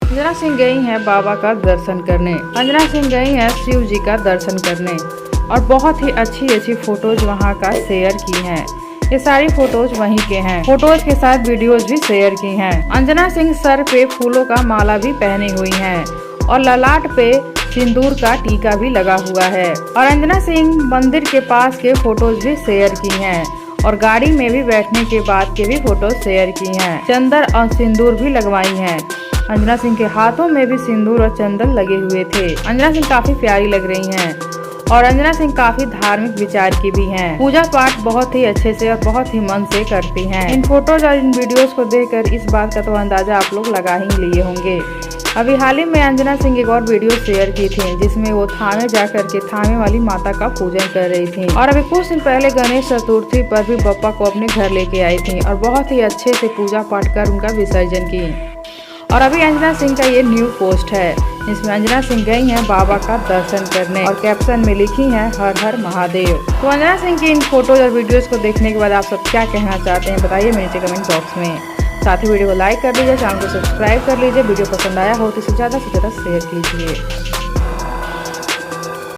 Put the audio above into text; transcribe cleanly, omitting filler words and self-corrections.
अंजना सिंह गई हैं बाबा का दर्शन करने। अंजना सिंह गई हैं शिव जी का दर्शन करने और बहुत ही अच्छी फोटोज वहां का शेयर की हैं। ये सारी फोटोज वहीं के हैं। फोटोज के साथ वीडियोज भी शेयर की हैं। अंजना सिंह सर पे फूलों का माला भी पहनी हुई हैं और ललाट पे सिंदूर का टीका भी लगा हुआ है। और अंजना सिंह मंदिर के पास के फोटोज भी शेयर की हैं और गाड़ी में भी बैठने के बाद के भी फोटो शेयर की हैं। चंदन और सिंदूर भी लगवाई हैं। अंजना सिंह के हाथों में भी सिंदूर और चंदन लगे हुए थे। अंजना सिंह काफी प्यारी लग रही हैं और अंजना सिंह काफी धार्मिक विचार की भी हैं। पूजा पाठ बहुत ही अच्छे से और बहुत ही मन से करती हैं। इन फोटोज और इन वीडियोस को देखकर इस बात का तो अंदाजा आप लोग लगा ही लिए होंगे। अभी हाल ही में अंजना सिंह एक और वीडियो शेयर की थी जिसमें वो थामे जाकर के थामे वाली माता का पूजन कर रही थी। और अभी कुछ दिन पहले गणेश चतुर्थी पर भी बप्पा को अपने घर लेके आई थी और बहुत ही अच्छे से पूजा पाठ कर उनका विसर्जन की। और अभी अंजना सिंह का ये न्यू पोस्ट है जिसमें अंजना सिंह गई हैं बाबा का दर्शन करने और कैप्शन में लिखी हैं हर हर महादेव। तो अंजना सिंह की इन फोटोज और वीडियोस को देखने के बाद आप सब क्या कहना चाहते हैं बताइए मेरे नीचे कमेंट बॉक्स में। साथ ही वीडियो को लाइक कर लीजिए, चैनल को सब्सक्राइब कर लीजिए। वीडियो पसंद आया हो तो इसे ज़्यादा से ज़्यादा शेयर कीजिए।